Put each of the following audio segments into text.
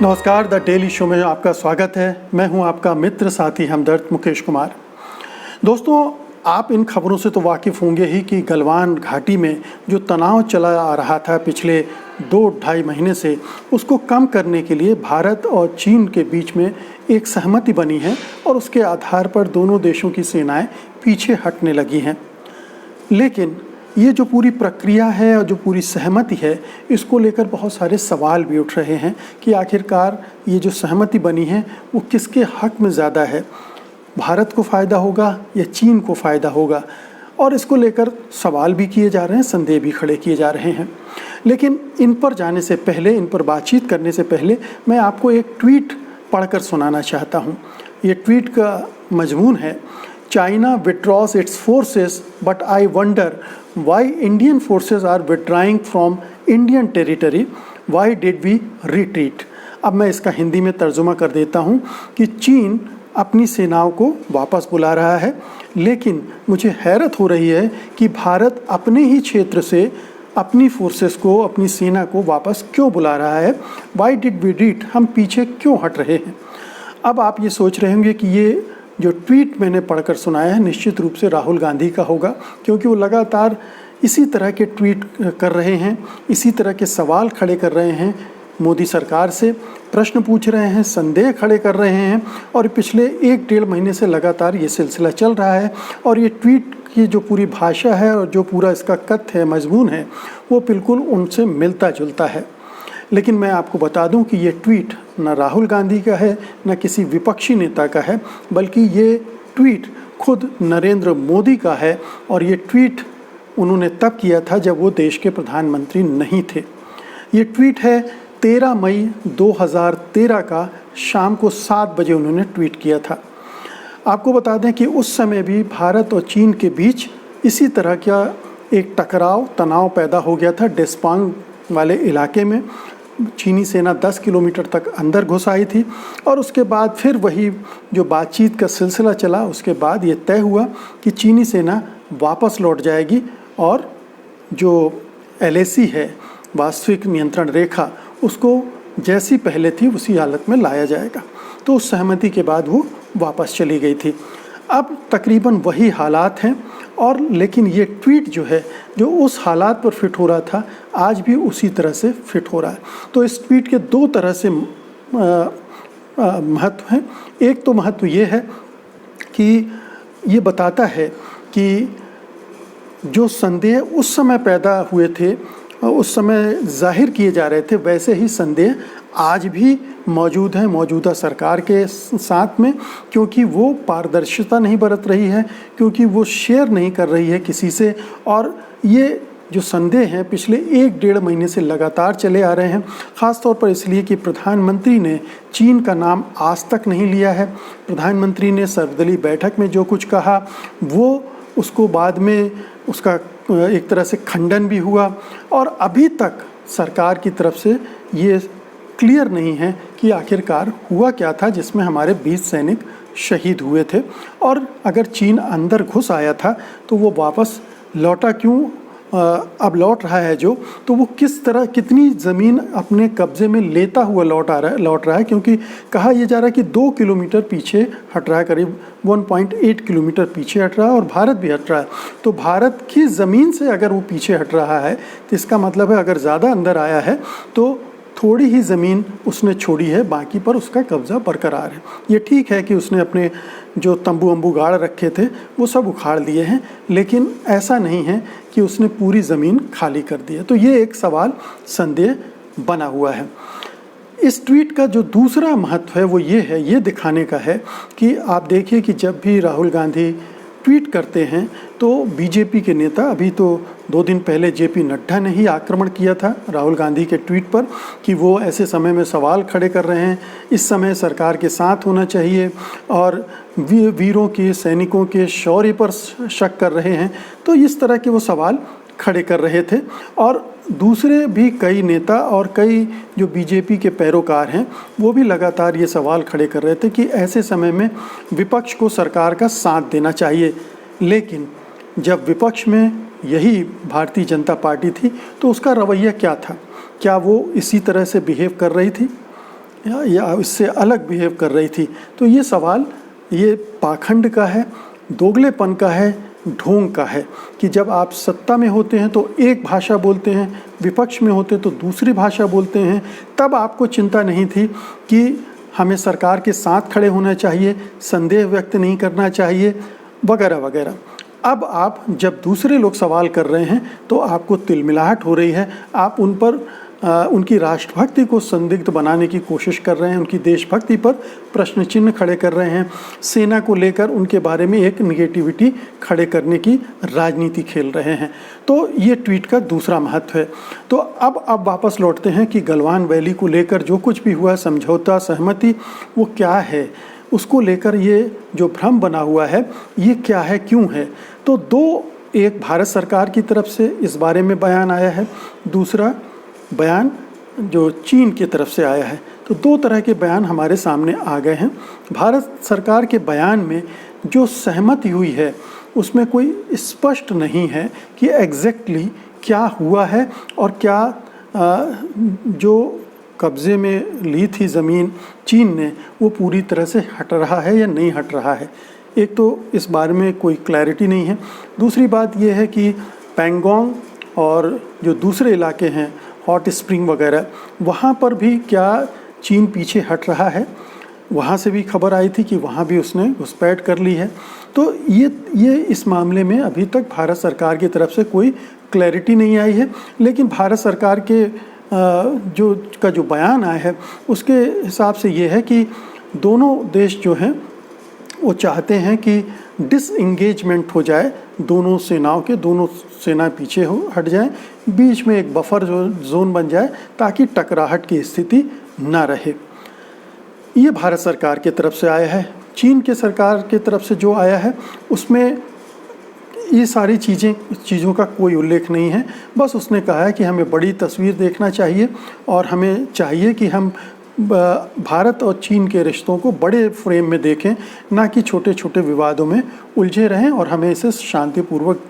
नमस्कार, the daily show में आपका स्वागत है। मैं हूं आपका मित्र साथी हमदर्द मुकेश कुमार। दोस्तों, आप इन खबरों से तो वाकिफ़ होंगे ही कि गलवान घाटी में जो तनाव चला आ रहा था पिछले 2-2.5 महीने से, उसको कम करने के लिए भारत और चीन के बीच में एक सहमति बनी है और उसके आधार पर दोनों देशों की सेनाएं पीछे हटने लगी हैं। लेकिन ये जो पूरी प्रक्रिया है और जो पूरी सहमति है, इसको लेकर बहुत सारे सवाल भी उठ रहे हैं कि आखिरकार ये जो सहमति बनी है वो किसके हक में ज़्यादा है, भारत को फ़ायदा होगा या चीन को फ़ायदा होगा। और इसको लेकर सवाल भी किए जा रहे हैं, संदेह भी खड़े किए जा रहे हैं। लेकिन इन पर जाने से पहले, इन पर बातचीत करने से पहले मैं आपको एक ट्वीट पढ़कर सुनाना चाहता हूँ। ये ट्वीट का मजमून है, China withdraws its forces, but I wonder why Indian forces are withdrawing from Indian territory. Why did we retreat? अब मैं इसका हिंदी में तर्जुमा कर देता हूँ कि चीन अपनी सेनाओं को वापस बुला रहा है, लेकिन मुझे हैरत हो रही है कि भारत अपने ही क्षेत्र से अपनी फोर्सेस को, अपनी सेना को वापस क्यों बुला रहा है। Why did we retreat? हम पीछे क्यों हट रहे हैं। अब आप ये सोच रहे होंगे कि ये जो ट्वीट मैंने पढ़कर सुनाया है निश्चित रूप से राहुल गांधी का होगा, क्योंकि वो लगातार इसी तरह के ट्वीट कर रहे हैं, इसी तरह के सवाल खड़े कर रहे हैं, मोदी सरकार से प्रश्न पूछ रहे हैं, संदेह खड़े कर रहे हैं। और पिछले 1-1.5 महीने से लगातार ये सिलसिला चल रहा है और ये ट्वीट की जो पूरी भाषा है और जो पूरा इसका कथ्य है, मजमून है, वो बिल्कुल उनसे मिलता जुलता है। लेकिन मैं आपको बता दूं कि ये ट्वीट न राहुल गांधी का है, न किसी विपक्षी नेता का है, बल्कि ये ट्वीट खुद नरेंद्र मोदी का है। और ये ट्वीट उन्होंने तब किया था जब वो देश के प्रधानमंत्री नहीं थे। ये ट्वीट है 13 मई 2013 का, शाम को 7 बजे उन्होंने ट्वीट किया था। आपको बता दें कि उस समय भी भारत और चीन के बीच इसी तरह का एक टकराव, तनाव पैदा हो गया था। डेस्पांग वाले इलाके में चीनी सेना 10 किलोमीटर तक अंदर घुस आई थी और उसके बाद फिर वही जो बातचीत का सिलसिला चला, उसके बाद ये तय हुआ कि चीनी सेना वापस लौट जाएगी और जो LAC है, वास्तविक नियंत्रण रेखा, उसको जैसी पहले थी उसी हालत में लाया जाएगा। तो उस सहमति के बाद वो वापस चली गई थी। अब तकरीबन वही हालात हैं और लेकिन ये ट्वीट जो है, जो उस हालात पर फिट हो रहा था, आज भी उसी तरह से फिट हो रहा है। तो इस ट्वीट के 2 तरह से महत्व हैं। एक तो महत्व ये है कि ये बताता है कि जो संदेह उस समय पैदा हुए थे, उस समय जाहिर किए जा रहे थे, वैसे ही संदेह आज भी मौजूद हैं मौजूदा सरकार के साथ में, क्योंकि वो पारदर्शिता नहीं बरत रही है, क्योंकि वो शेयर नहीं कर रही है किसी से। और ये जो संदेह हैं पिछले 1-1.5 महीने से लगातार चले आ रहे हैं, ख़ास तौर पर इसलिए कि प्रधानमंत्री ने चीन का नाम आज तक नहीं लिया है। प्रधानमंत्री ने सर्वदलीय बैठक में जो कुछ कहा, वो उसको बाद में उसका एक तरह से खंडन भी हुआ और अभी तक सरकार की तरफ से ये क्लियर नहीं है कि आखिरकार हुआ क्या था जिसमें हमारे 20 सैनिक शहीद हुए थे। और अगर चीन अंदर घुस आया था तो वो वापस लौटा क्यों, अब लौट रहा है जो, तो वो किस तरह, कितनी ज़मीन अपने कब्ज़े में लेता हुआ लौट रहा है, क्योंकि कहा यह जा रहा है कि 2 किलोमीटर पीछे हट रहा है, करीब 1.8 किलोमीटर पीछे हट रहा है और भारत भी हट रहा है। तो भारत की ज़मीन से अगर वो पीछे हट रहा है तो इसका मतलब है अगर ज़्यादा अंदर आया है तो थोड़ी ही ज़मीन उसने छोड़ी है, बाकी पर उसका कब्ज़ा बरकरार है। ये ठीक है कि उसने अपने जो तंबू अम्बू गाड़ रखे थे वो सब उखाड़ लिए हैं, लेकिन ऐसा नहीं है कि उसने पूरी ज़मीन खाली कर दी है। तो ये एक सवाल, संदेह बना हुआ है। इस ट्वीट का जो दूसरा महत्व है वो ये है, ये दिखाने का है कि आप देखिए कि जब भी राहुल गांधी ट्वीट करते हैं तो बीजेपी के नेता, अभी तो 2 दिन पहले JP नड्डा ने ही आक्रमण किया था राहुल गांधी के ट्वीट पर कि वो ऐसे समय में सवाल खड़े कर रहे हैं, इस समय सरकार के साथ होना चाहिए और वीरों के, सैनिकों के शौर्य पर शक कर रहे हैं। तो इस तरह के वो सवाल खड़े कर रहे थे। और दूसरे भी कई नेता और कई जो बीजेपी के पैरोकार हैं वो भी लगातार ये सवाल खड़े कर रहे थे कि ऐसे समय में विपक्ष को सरकार का साथ देना चाहिए। लेकिन जब विपक्ष में यही भारतीय जनता पार्टी थी तो उसका रवैया क्या था? क्या वो इसी तरह से बिहेव कर रही थी? या इससे अलग बिहेव कर रही थी। तो ये सवाल ये पाखंड का है, दोगलेपन का है, ढोंग का है कि जब आप सत्ता में होते हैं तो एक भाषा बोलते हैं, विपक्ष में होते तो दूसरी भाषा बोलते हैं। तब आपको चिंता नहीं थी कि हमें सरकार के साथ खड़े होना चाहिए, संदेह व्यक्त नहीं करना चाहिए, वगैरह वगैरह। अब आप जब दूसरे लोग सवाल कर रहे हैं तो आपको तिलमिलाहट हो रही है, आप उन पर उनकी राष्ट्रभक्ति को संदिग्ध बनाने की कोशिश कर रहे हैं, उनकी देशभक्ति पर प्रश्न चिन्ह खड़े कर रहे हैं, सेना को लेकर उनके बारे में एक निगेटिविटी खड़े करने की राजनीति खेल रहे हैं। तो ये ट्वीट का दूसरा महत्व है। तो अब वापस लौटते हैं कि गलवान वैली को लेकर जो कुछ भी हुआ, समझौता, सहमति, वो क्या है, उसको लेकर ये जो भ्रम बना हुआ है ये क्या है, क्यों है। तो एक भारत सरकार की तरफ से इस बारे में बयान आया है, दूसरा बयान जो चीन की तरफ से आया है। तो दो तरह के बयान हमारे सामने आ गए हैं। भारत सरकार के बयान में जो सहमति हुई है उसमें कोई स्पष्ट नहीं है कि एग्जैक्टली क्या हुआ है और क्या जो कब्ज़े में ली थी ज़मीन चीन ने वो पूरी तरह से हट रहा है या नहीं हट रहा है। एक तो इस बारे में कोई क्लैरिटी नहीं है। दूसरी बात ये है कि पैंगोंग और जो दूसरे इलाके हैं हॉट स्प्रिंग वगैरह, वहाँ पर भी क्या चीन पीछे हट रहा है। वहाँ से भी खबर आई थी कि वहाँ भी उसने घुसपैठ कर ली है। तो ये इस मामले में अभी तक भारत सरकार की तरफ से कोई क्लैरिटी नहीं आई है। लेकिन भारत सरकार के जो बयान आया है उसके हिसाब से ये है कि दोनों देश जो हैं वो चाहते हैं कि डिसएंगेजमेंट हो जाए दोनों सेनाओं के, दोनों सेना पीछे हट जाए, बीच में एक बफर जोन बन जाए ताकि टकराहट की स्थिति ना रहे। ये भारत सरकार की तरफ से आया है। चीन के सरकार की तरफ से जो आया है उसमें ये सारी चीज़ों का कोई उल्लेख नहीं है। बस उसने कहा है कि हमें बड़ी तस्वीर देखना चाहिए और हमें चाहिए कि हम भारत और चीन के रिश्तों को बड़े फ्रेम में देखें, ना कि छोटे छोटे विवादों में उलझे रहें, और हमें इसे शांतिपूर्वक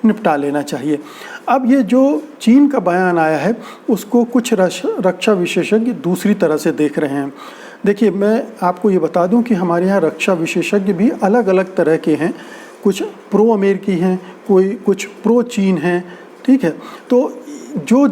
निपटा लेना चाहिए। अब ये जो चीन का बयान आया है उसको कुछ रक्षा विशेषज्ञ दूसरी तरह से देख रहे हैं। देखिए, मैं आपको ये बता दूं कि हमारे यहाँ रक्षा विशेषज्ञ भी अलग अलग तरह के हैं। कुछ प्रो अमेरिकी हैं, कुछ प्रो चीन हैं, ठीक है। तो जो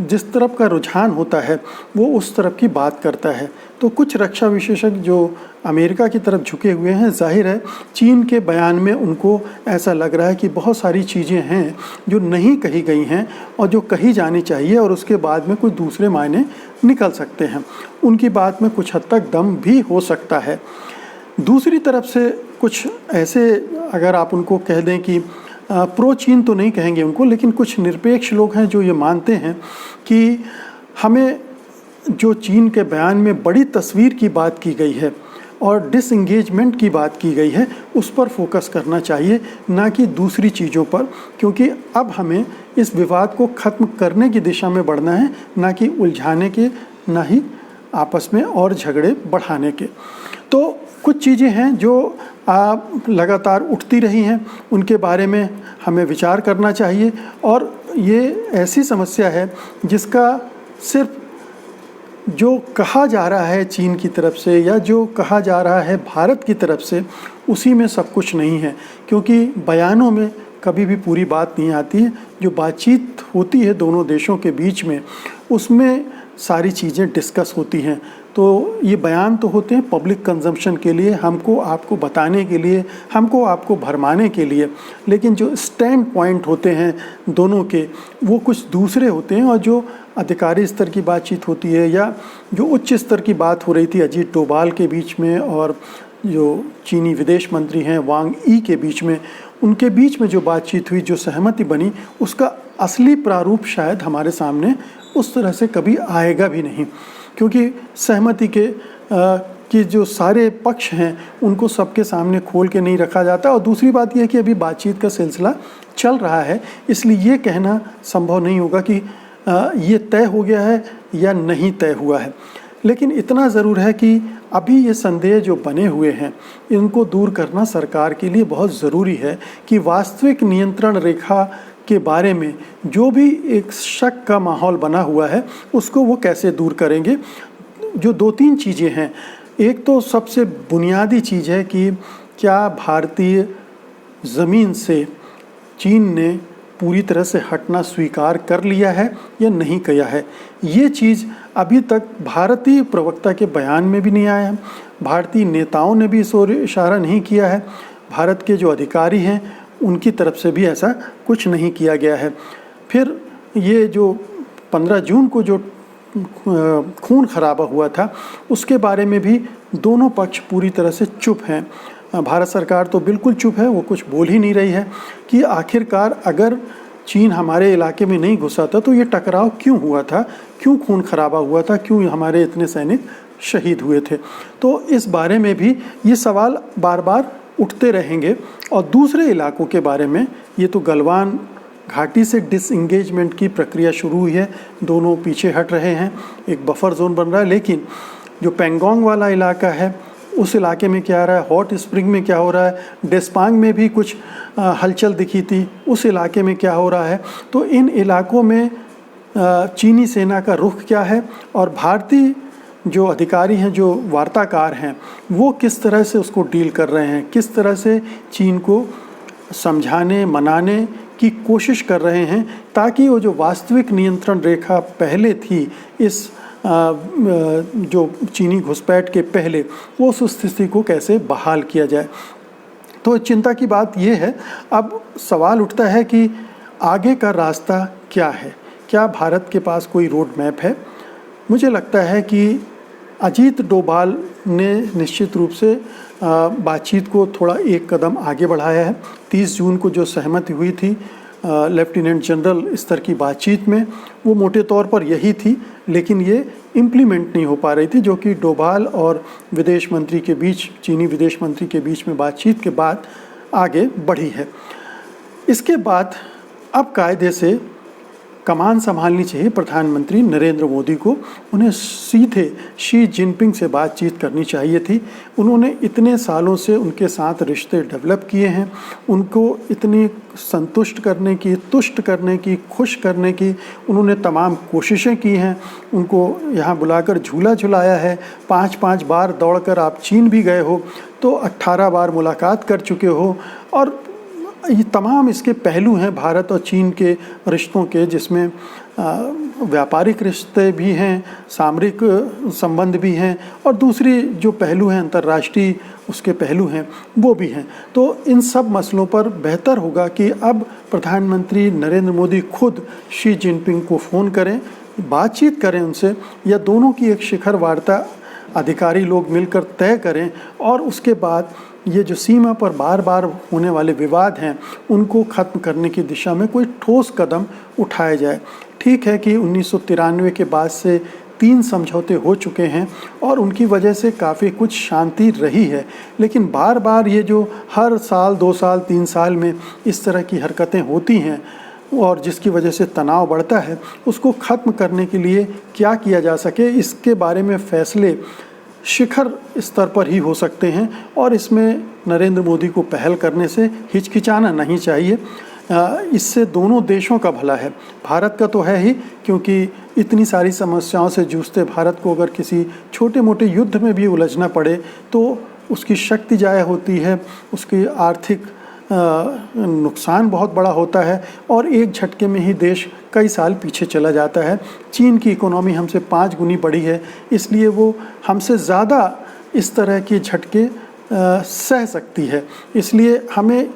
जिस तरफ का रुझान होता है वो उस तरफ की बात करता है। तो कुछ रक्षा विशेषज्ञ जो अमेरिका की तरफ झुके हुए हैं, जाहिर है चीन के बयान में उनको ऐसा लग रहा है कि बहुत सारी चीज़ें हैं जो नहीं कही गई हैं और जो कही जानी चाहिए, और उसके बाद में कुछ दूसरे मायने निकल सकते हैं। उनकी बात में कुछ हद तक दम भी हो सकता है। दूसरी तरफ से कुछ ऐसे, अगर आप उनको कह दें कि प्रो चीन तो नहीं कहेंगे उनको, लेकिन कुछ निरपेक्ष लोग हैं जो ये मानते हैं कि हमें जो चीन के बयान में बड़ी तस्वीर की बात की गई है और डिसएंगेजमेंट की बात की गई है उस पर फोकस करना चाहिए, ना कि दूसरी चीज़ों पर, क्योंकि अब हमें इस विवाद को ख़त्म करने की दिशा में बढ़ना है, ना कि उलझाने के, ना ही आपस में और झगड़े बढ़ाने के। तो कुछ चीज़ें हैं जो लगातार उठती रही हैं, उनके बारे में हमें विचार करना चाहिए। और ये ऐसी समस्या है जिसका सिर्फ जो कहा जा रहा है चीन की तरफ से या जो कहा जा रहा है भारत की तरफ से, उसी में सब कुछ नहीं है, क्योंकि बयानों में कभी भी पूरी बात नहीं आती है। जो बातचीत होती है दोनों देशों के बीच में, उसमें सारी चीज़ें डिस्कस होती हैं। तो ये बयान तो होते हैं पब्लिक कंजम्पशन के लिए, हमको आपको बताने के लिए, हमको आपको भरमाने के लिए, लेकिन जो स्टैंड पॉइंट होते हैं दोनों के वो कुछ दूसरे होते हैं। और जो अधिकारी स्तर की बातचीत होती है या जो उच्च स्तर की बात हो रही थी अजीत डोभाल के बीच में और जो चीनी विदेश मंत्री हैं वांग ई के बीच में, उनके बीच में जो बातचीत हुई, जो सहमति बनी, उसका असली प्रारूप शायद हमारे सामने उस तरह से कभी आएगा भी नहीं, क्योंकि सहमति के जो सारे पक्ष हैं उनको सबके सामने खोल के नहीं रखा जाता। और दूसरी बात यह है कि अभी बातचीत का सिलसिला चल रहा है, इसलिए ये कहना संभव नहीं होगा कि ये तय हो गया है या नहीं तय हुआ है। लेकिन इतना ज़रूर है कि अभी ये संदेह जो बने हुए हैं इनको दूर करना सरकार के लिए बहुत ज़रूरी है कि वास्तविक नियंत्रण रेखा के बारे में जो भी एक शक का माहौल बना हुआ है उसको वो कैसे दूर करेंगे। जो 2-3 चीज़ें हैं, एक तो सबसे बुनियादी चीज़ है कि क्या भारतीय ज़मीन से चीन ने पूरी तरह से हटना स्वीकार कर लिया है या नहीं किया है। ये चीज़ अभी तक भारतीय प्रवक्ता के बयान में भी नहीं आया है, भारतीय नेताओं ने भी इस ओर इशारा नहीं किया है, भारत के जो अधिकारी हैं उनकी तरफ से भी ऐसा कुछ नहीं किया गया है। फिर ये जो 15 जून को जो खून खराबा हुआ था उसके बारे में भी दोनों पक्ष पूरी तरह से चुप हैं। भारत सरकार तो बिल्कुल चुप है, वो कुछ बोल ही नहीं रही है कि आखिरकार अगर चीन हमारे इलाके में नहीं घुसा था तो ये टकराव क्यों हुआ था, क्यों खून खराबा हुआ था, क्यों हमारे इतने सैनिक शहीद हुए थे। तो इस बारे में भी ये सवाल बार बार उठते रहेंगे। और दूसरे इलाकों के बारे में, ये तो गलवान घाटी से डिसएंगेजमेंट की प्रक्रिया शुरू हुई है, दोनों पीछे हट रहे हैं, एक बफर जोन बन रहा है। लेकिन जो पेंगोंग वाला इलाका है उस इलाके में क्या रहा है, हॉट स्प्रिंग में क्या हो रहा है, डेस्पांग में भी कुछ हलचल दिखी थी, उस इलाके में क्या हो रहा है। तो इन इलाकों में चीनी सेना का रुख क्या है और भारतीय जो अधिकारी हैं, जो वार्ताकार हैं, वो किस तरह से उसको डील कर रहे हैं, किस तरह से चीन को समझाने मनाने की कोशिश कर रहे हैं ताकि वो जो वास्तविक नियंत्रण रेखा पहले थी इस जो चीनी घुसपैठ के पहले, वो उस स्थिति को कैसे बहाल किया जाए। तो चिंता की बात ये है। अब सवाल उठता है कि आगे का रास्ता क्या है, क्या भारत के पास कोई रोड मैप है। मुझे लगता है कि अजीत डोभाल ने निश्चित रूप से बातचीत को थोड़ा एक कदम आगे बढ़ाया है। 30 जून को जो सहमति हुई थी लेफ्टिनेंट जनरल स्तर की बातचीत में, वो मोटे तौर पर यही थी, लेकिन ये इम्प्लीमेंट नहीं हो पा रही थी, जो कि डोभाल और विदेश मंत्री के बीच, चीनी विदेश मंत्री के बीच में बातचीत के बाद आगे बढ़ी है। इसके बाद अब कायदे से कमान संभालनी चाहिए प्रधानमंत्री नरेंद्र मोदी को। उन्हें सीधे शी जिनपिंग से बातचीत करनी चाहिए थी। उन्होंने इतने सालों से उनके साथ रिश्ते डेवलप किए हैं, उनको इतनी संतुष्ट करने की, तुष्ट करने की, खुश करने की उन्होंने तमाम कोशिशें की हैं। उनको यहाँ बुलाकर झूला झुलाया है, 5-5 बार दौड़कर आप चीन भी गए हो, तो 18 बार मुलाकात कर चुके हो। और ये तमाम इसके पहलू हैं भारत और चीन के रिश्तों के, जिसमें व्यापारिक रिश्ते भी हैं, सामरिक संबंध भी हैं और दूसरी जो पहलू हैं अंतर्राष्ट्रीय उसके पहलू हैं वो भी हैं। तो इन सब मसलों पर बेहतर होगा कि अब प्रधानमंत्री नरेंद्र मोदी खुद शी जिनपिंग को फ़ोन करें, बातचीत करें उनसे, या दोनों की एक शिखर वार्ता अधिकारी लोग मिलकर तय करें और उसके बाद ये जो सीमा पर बार बार होने वाले विवाद हैं उनको ख़त्म करने की दिशा में कोई ठोस कदम उठाया जाए। ठीक है कि 1993 के बाद से 3 समझौते हो चुके हैं और उनकी वजह से काफ़ी कुछ शांति रही है, लेकिन बार बार ये जो हर साल 2 साल 3 साल में इस तरह की हरकतें होती हैं और जिसकी वजह से तनाव बढ़ता है, उसको ख़त्म करने के लिए क्या किया जा सके, इसके बारे में फ़ैसले शिखर स्तर पर ही हो सकते हैं और इसमें नरेंद्र मोदी को पहल करने से हिचकिचाना नहीं चाहिए। इससे दोनों देशों का भला है, भारत का तो है ही, क्योंकि इतनी सारी समस्याओं से जूझते भारत को अगर किसी छोटे मोटे युद्ध में भी उलझना पड़े तो उसकी शक्ति ज़ाया होती है, उसकी आर्थिक नुकसान बहुत बड़ा होता है और एक झटके में ही देश कई साल पीछे चला जाता है। चीन की इकोनॉमी हमसे 5 गुनी बड़ी है, इसलिए वो हमसे ज़्यादा इस तरह के झटके सह सकती है। इसलिए हमें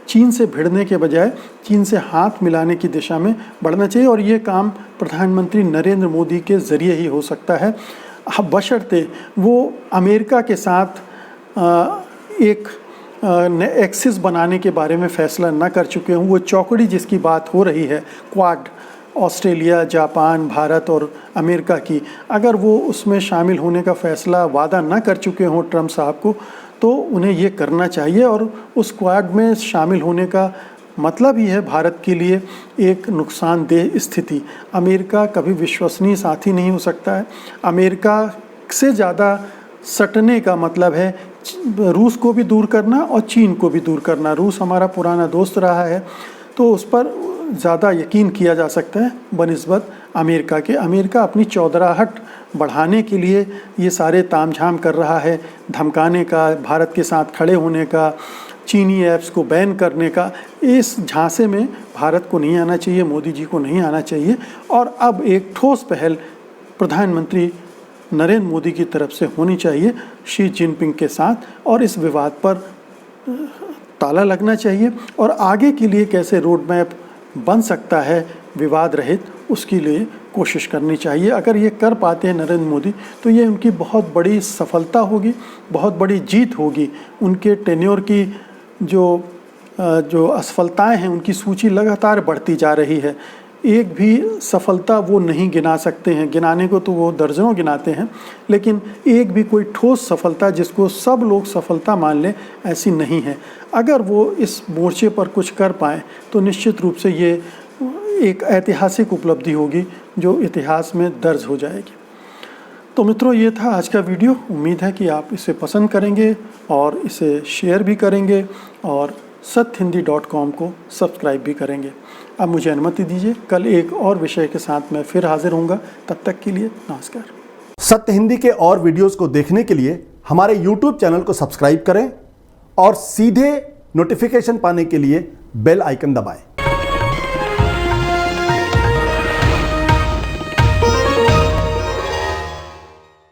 चीन से भिड़ने के बजाय चीन से हाथ मिलाने की दिशा में बढ़ना चाहिए और ये काम प्रधानमंत्री नरेंद्र मोदी के ज़रिए ही हो सकता है, बशर्ते वो अमेरिका के साथ एक एक्सिस बनाने के बारे में फ़ैसला न कर चुके हों। वो चौकड़ी जिसकी बात हो रही है, क्वाड, ऑस्ट्रेलिया, जापान, भारत और अमेरिका की, अगर वो उसमें शामिल होने का फ़ैसला वादा न कर चुके हों ट्रम्प साहब को, तो उन्हें ये करना चाहिए। और उस क्वाड में शामिल होने का मतलब ही है भारत के लिए एक नुकसानदेह स्थिति। अमेरिका कभी विश्वसनीय साथी नहीं हो सकता है। अमेरिका से ज़्यादा सटने का मतलब है रूस को भी दूर करना और चीन को भी दूर करना। रूस हमारा पुराना दोस्त रहा है, तो उस पर ज़्यादा यकीन किया जा सकता है बनिस्बत अमेरिका अपनी चौधराहट बढ़ाने के लिए ये सारे तामझाम कर रहा है, धमकाने का, भारत के साथ खड़े होने का, चीनी ऐप्स को बैन करने का। इस झांसे में भारत को नहीं आना चाहिए, मोदी जी को नहीं आना चाहिए। और अब एक ठोस पहल प्रधानमंत्री नरेंद्र मोदी की तरफ से होनी चाहिए शी जिनपिंग के साथ, और इस विवाद पर ताला लगना चाहिए और आगे के लिए कैसे रोड मैप बन सकता है विवाद रहित, उसके लिए कोशिश करनी चाहिए। अगर ये कर पाते हैं नरेंद्र मोदी तो ये उनकी बहुत बड़ी सफलता होगी, बहुत बड़ी जीत होगी। उनके टेन्योर की जो असफलताएं हैं उनकी सूची लगातार बढ़ती जा रही है। एक भी सफलता वो नहीं गिना सकते हैं, गिनाने को तो वो दर्जनों गिनाते हैं, लेकिन एक भी कोई ठोस सफलता जिसको सब लोग सफलता मान लें ऐसी नहीं है। अगर वो इस मोर्चे पर कुछ कर पाएँ तो निश्चित रूप से ये एक ऐतिहासिक उपलब्धि होगी जो इतिहास में दर्ज हो जाएगी। तो मित्रों, ये था आज का वीडियो। उम्मीद है कि आप इसे पसंद करेंगे और इसे शेयर भी करेंगे और satyhindi.com को सब्सक्राइब भी करेंगे। अब मुझे अनुमति दीजिए, कल एक और विषय के साथ मैं फिर हाजिर होऊंगा। तब तक के लिए नमस्कार। सत्य हिंदी के और वीडियोस को देखने के लिए हमारे YouTube चैनल को सब्सक्राइब करें और सीधे नोटिफिकेशन पाने के लिए बेल आइकन दबाएं।